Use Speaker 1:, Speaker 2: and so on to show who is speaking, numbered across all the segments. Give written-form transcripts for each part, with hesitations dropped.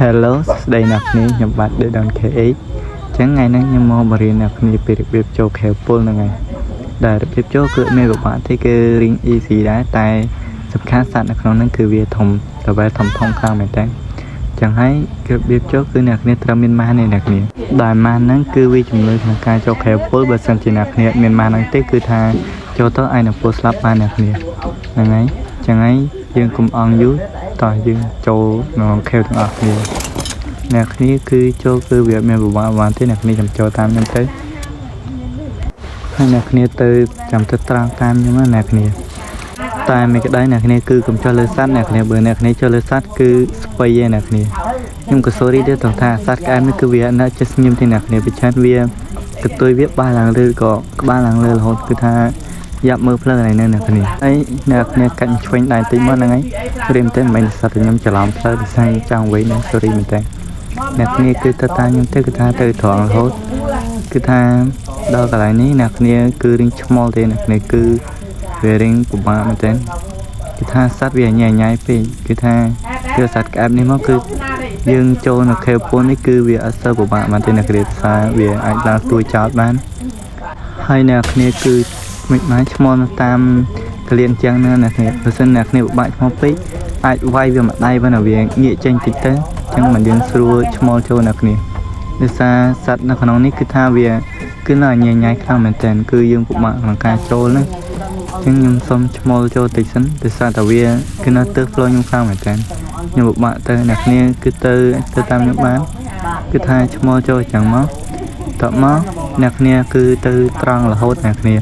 Speaker 1: Hello ស្ដីអ្នកគ្នាខ្ញុំបាទ Don KH ចឹងថ្ងៃនេះខ្ញុំមកបរៀនអ្នកគ្នាពីរបៀបចូលខែពុលហ្នឹងហើយដែលរបៀបចូលគឺមានប្រហែលទេគឺរៀង easy ដែរតែសំខាន់សត្វនៅក្នុងហ្នឹងគឺវាធំតែវាធំខ្លាំងមែនតើចឹងហើយរបៀបចូលគឺអ្នកគ្នាត្រូវមានម៉ាស់នេះអ្នកគ្នាដែលម៉ាស់ហ្នឹងគឺវាជំនួយក្នុងការចូលខែពុលបើសិនជាអ្នកគ្នាមានម៉ាស់ហ្នឹងទេគឺថាចូលទៅឯនឹងពុលស្លាប់បានអ្នកគ្នាហ្នឹងហើយចឹងហើយយើងកុំអង់យូរតោះយើងចូលក្នុងខែទាំងអស់គ្នាអ្នកគ្នាគឺចូលគឺវាមានប្រវត្តិទេអ្នកគ្នាចាំចូលតាមខ្ញុំទៅហើយអ្នកគ្នាទៅចាំទៅត្រង់តាមខ្ញុំណាអ្នកគ្នាតែមិនក្តីអ្នកគ្នាគឺកុំចុះលើសัตว์អ្នកគ្នាបើអ្នកគ្នាចុះលើសัตว์គឺស្ពៃឯអ្នកគ្នាខ្ញុំក៏ sorry ដែរតោះថាសัตว์ក្អែមនេះគឺវានៅចិត្តស្ញឹមទេអ្នកគ្នាពិចារណាវាកតុយវាបានឡើងលើក៏ក្បាលឡើងលើរហូតគឺថាយ៉ាប់មើលផ្លូវហ្នឹងអ្នកគ្នាហើយអ្នកគ្នាកាច់ឆ្វេងដៃតិចមកហ្នឹងហើយព្រាមតែមិនសត្វខ្ញុំច្រឡំផ្លូវដូចស្អីចង់វិញណា sorry មែនតើអ្នកគ្នាគឺទៅតាមខ្ញុំទៅគឺថាទៅត្រង់រហូតគឺថាដល់កន្លែងនេះអ្នកគ្នាគឺរៀងឆ្មល់ទេអ្នកគ្នាគឺវារៀងពិបាកមែនតើគឺថាសត្វវាញ៉ៃពេកគឺថាគឺសត្វក្អែបនេះមកគឺយើងចូលនៅខេវពុននេះគឺវាអត់សូវពិបាកមែនទេអ្នកគ្នាថាវាអាចឡើងទួយចោលបានហើយអ្នកគ្នាគឺមិនបានឆ្មល់តាមកលៀនចឹងណាអ្នកគ្នាបើសិនអ្នកគ្នាពិបាកឆ្មល់ពេកអាចវាយវាមួយដៃវិញវាងាកចេញតិចទៅចឹងមិនយើងស្រួលឆ្មល់ចូលអ្នកគ្នាដោយសារសត្វនៅក្នុងនេះគឺថាវាគឺនៅញ៉ៃខ្លាំងមែនតើគឺយើងពិបាកក្នុងការចូលហ្នឹងចឹងខ្ញុំសុំឆ្មល់ចូលតិចសិនដោយសារតែវាគឺនៅទៅផ្លូវខ្ញុំខ្លាំងមែនតើខ្ញុំពិបាកទៅអ្នកគ្នាគឺទៅតាមខ្ញុំបានគឺថាឆ្មល់ចូលចឹងមកតបមកអ្នកគ្នាគឺទៅត្រង់រហូតអ្នកគ្នា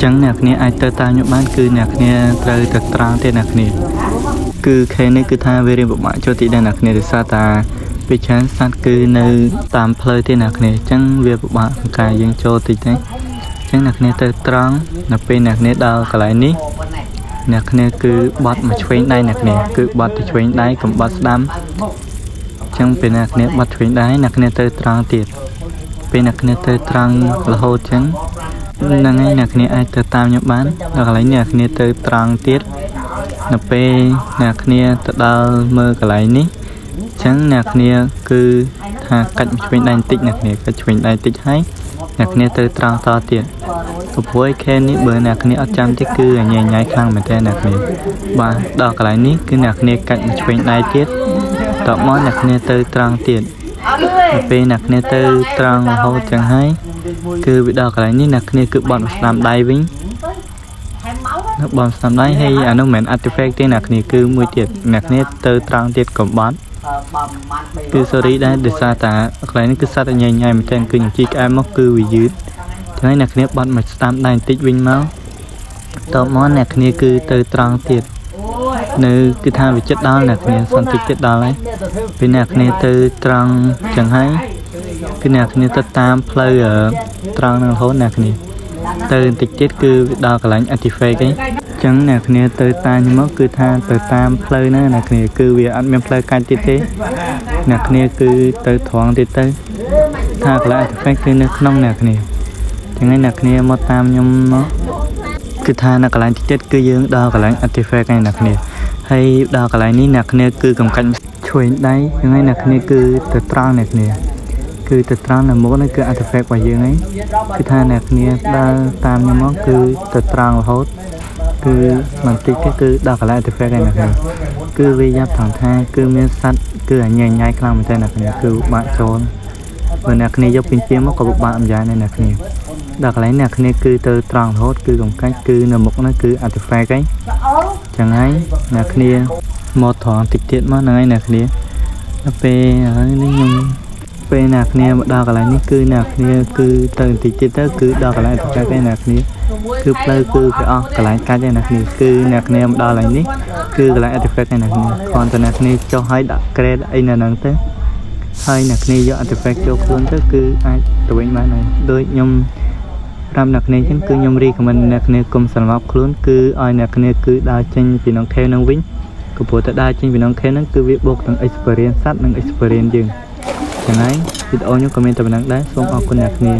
Speaker 1: ចឹងអ្នកគ្នាអាចទៅតាមខ្ញុំបានគឺអ្នកគ្នាត្រូវទៅត្រង់ទេអ្នកគ្នាគឺខេនេះគឺថាវារៀងពិបាកចូលទីដែរអ្នកគ្នាដោយសារតាពីច្រើនសត្វគឺនៅតាមផ្លូវទេអ្នកគ្នាចឹងវាពិបាកក្នុងការយើងចូលតិចទេចឹងអ្នកគ្នាទៅត្រង់នៅពេលអ្នកគ្នាដល់កន្លែងនេះអ្នកគ្នាគឺបត់មកឆ្វេងដៃអ្នកគ្នាគឺបត់ទៅឆ្វេងដៃកុំបត់ស្ដាំចឹងពេលអ្នកគ្នាបត់ឆ្វេងដៃអ្នកគ្នាទៅត្រង់ទៀតពេលអ្នកគ្នាទៅត្រង់រហូតចឹងហ្នឹងហើយអ្នកគ្នាអាចទៅតាមខ្ញុំបានដល់កន្លែងនេះអ្នកគ្នាទៅត្រង់ទៀតនៅពេលអ្នកគ្នាទៅដល់មើលកន្លែងនេះចឹងអ្នកគ្នាគឺថាកាច់ឆ្វេងដៃបន្តិចអ្នកគ្នាកាច់ឆ្វេងដៃបន្តិចហើយអ្នកគ្នាទៅត្រង់តទៀតព្រោះខេនេះបើអ្នកគ្នាអត់ចាំទេគឺញ៉ៃខ្លាំងមែនតើអ្នកគ្នាបាទដល់កន្លែងនេះគឺអ្នកគ្នាកាច់ឆ្វេងដៃទៀតតមកអ្នកគ្នាទៅត្រង់ទៀតពេលអ្នកគ្នាទៅត្រង់រហូតចឹងហើយគឺវាដល់កន្លែងនេះអ្នកគ្នាគឺបត់ស្ដាំដៃវិញបត់ស្ដាំដៃហើយអានោះមិនមែន artifact ទេអ្នកគ្នាគឺមួយទៀតអ្នកគ្នាទៅត្រង់ទៀតកុំបត់គឺ sorry ដែរដោយសារតាកន្លែងនេះគឺសត្វញ៉ៃមែនតើគឺខ្ញុំជីកក្អែមមកគឺវាយឺតចឹងហើយអ្នកគ្នាបត់មកស្ដាំដៃបន្តិចវិញមកតមកអ្នកគ្នាគឺទៅត្រង់ទៀតនៅគឺថាវាចិត្តដល់អ្នកគ្នាសន្តិចិត្តដល់ហើយពេលអ្នកគ្នាទៅត្រង់ចឹងហើយគឺអ្នកគ្នាទៅតាមផ្លូវត្រង់នឹងរហូតអ្នកគ្នាទៅបន្តិចទៀតគឺដល់កន្លែង artifact ឯងចឹងអ្នកគ្នាទៅតាមមកគឺថាទៅតាមផ្លូវណាអ្នកគ្នាគឺវាអត់មានផ្លូវកាច់ទៀតទេអ្នកគ្នាគឺទៅត្រង់ទៀតទៅថាកន្លែង artifact គឺនៅក្នុងអ្នកគ្នាចឹងហើយអ្នកគ្នាមកតាមខ្ញុំមកគឺថានៅកន្លែងទៀតគឺយើងដល់កន្លែង artifact ឯអ្នកគ្នាហើយដល់កន្លែងនេះអ្នកគ្នាគឺកំកាច់ឆ្វេងដៃចឹងហើយអ្នកគ្នាគឺទៅត្រង់អ្នកគ្នាគឺទៅត្រង់នៅមុខនេះគឺ artifact របស់យើងឯងគឺថាអ្នកគ្នាដើរតាមខ្ញុំមកគឺទៅត្រង់រហូតគឺបន្តិចទៀតគឺដល់កន្លែង artifact ឯអ្នកគ្នាគឺវាយ៉ាប់ថងថាគឺមានសត្វគឺញ៉ៃខ្លាំងមែនតើអ្នកគ្នាគឺបាក់ចូលបើអ្នកគ្នាយកពេញជាមកក៏បាក់ម្យ៉ាងដែរអ្នកគ្នាដល់កន្លែងអ្នកគ្នាគឺទៅត្រង់រហូតគឺកំកាច់គឺនៅមុខនោះគឺ artifact ឯងចឹងហើយអ្នកគ្នាមកត្រង់តិចទៀតមកហ្នឹងហើយអ្នកគ្នាដល់ពេលហើយនេះខ្ញុំពេលអ្នកគ្នាមកដល់កន្លែងនេះគឺអ្នកគ្នាគឺទៅបន្តិចទៀតទៅគឺដល់កន្លែង artifact ឯអ្នកគ្នាគឺផ្លូវគឺវាអស់កន្លែងកាច់ឯអ្នកគ្នាគឺអ្នកគ្នាមកដល់កន្លែងនេះគឺកន្លែង artifact ឯអ្នកគ្នាគ្រាន់តែអ្នកគ្នាចុះឲ្យដាក់ grade អីនៅហ្នឹងទៅហើយអ្នកគ្នាយក artifact ចូលខ្លួនទៅគឺអាចទៅវិញបានហើយដូចខ្ញុំប្រាប់អ្នកគ្នាចឹងគឺខ្ញុំ recommend អ្នកគ្នាកុំសម្លាប់ខ្លួនគឺឲ្យអ្នកគ្នាគឺដើរចេញពីក្នុង cave ហ្នឹងវិញក៏ព្រោះតែដើរចេញពីក្នុង cave ហ្នឹងគឺវាបូកទាំង experience សត្វនិង experience យើងចឹងហើយវីដេអូខ្ញុំក៏មានតែប៉ុណ្្នឹងដែរសូមអរគុណអ្នកគ្នា